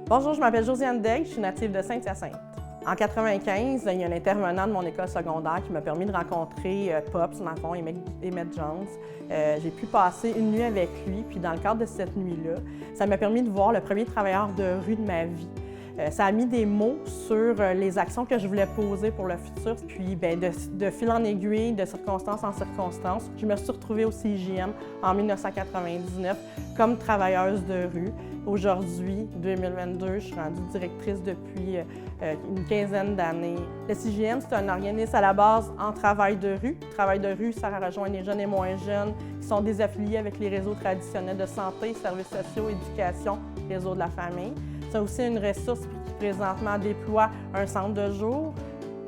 Bonjour, je m'appelle Josiane Daigle, je suis native de Saint-Hyacinthe. En 1995, il y a un intervenant de mon école secondaire qui m'a permis de rencontrer Pops, dans le fond, Emmett Jones. J'ai pu passer une nuit avec lui, puis dans le cadre de cette nuit-là, ça m'a permis de voir le premier travailleur de rue de ma vie. Ça a mis des mots sur les actions que je voulais poser pour le futur. Puis de fil en aiguille, de circonstance en circonstance, je me suis retrouvée au CIJM en 1999 comme travailleuse de rue. Aujourd'hui, 2022, je suis rendue directrice depuis une quinzaine d'années. Le CIJM, c'est un organisme à la base en travail de rue. Le travail de rue sert à rejoindre les jeunes et moins jeunes qui sont désaffiliés avec les réseaux traditionnels de santé, services sociaux, éducation, réseau de la famille. C'est aussi une ressource qui présentement déploie un centre de jour,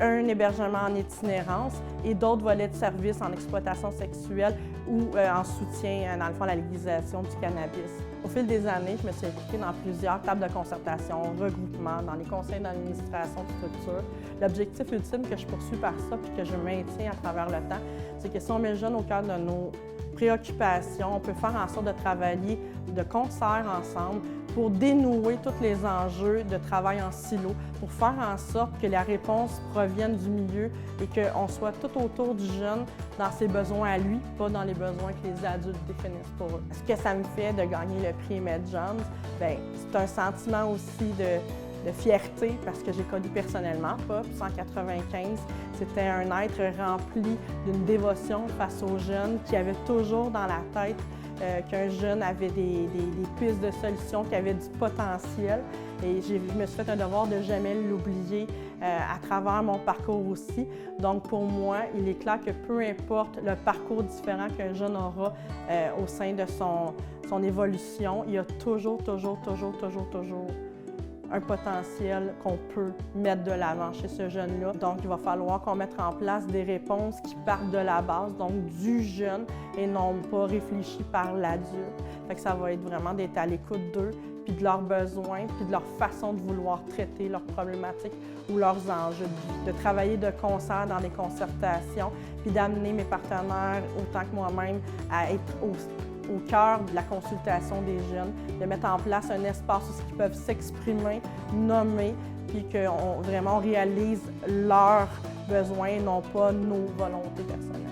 un hébergement en itinérance et d'autres volets de services en exploitation sexuelle ou en soutien, dans le fond, à la légalisation du cannabis. Au fil des années, je me suis impliquée dans plusieurs tables de concertation, regroupements, dans les conseils d'administration de structures. L'objectif ultime que je poursuis par ça puis que je maintiens à travers le temps, c'est que si on met le jeune au cœur de nos préoccupations, on peut faire en sorte de travailler de concert ensemble pour dénouer tous les enjeux de travail en silo, pour faire en sorte que la réponse provienne du milieu et qu'on soit tout autour du jeune dans ses besoins à lui, pas dans les besoins que les adultes définissent pour eux. Ce que ça me fait de gagner le prix Emmett Jones, c'est un sentiment aussi de fierté parce que j'ai connu personnellement Pops en 1995. C'était un être rempli d'une dévotion face aux jeunes qui avait toujours dans la tête qu'un jeune avait des pistes de solutions, qu'il avait du potentiel. Et je me suis fait un devoir de jamais l'oublier à travers mon parcours aussi. Donc pour moi, il est clair que peu importe le parcours différent qu'un jeune aura au sein de son évolution, il y a toujours un potentiel qu'on peut mettre de l'avant chez ce jeune-là. Donc, il va falloir qu'on mette en place des réponses qui partent de la base, donc du jeune, et non pas réfléchies par l'adulte. Fait que ça va être vraiment d'être à l'écoute d'eux, puis de leurs besoins, puis de leur façon de vouloir traiter leurs problématiques ou leurs enjeux de vie. De travailler de concert dans des concertations, puis d'amener mes partenaires, autant que moi-même, à être au cœur de la consultation des jeunes, de mettre en place un espace où ils peuvent s'exprimer, nommer, puis qu'on vraiment réalise leurs besoins, non pas nos volontés personnelles.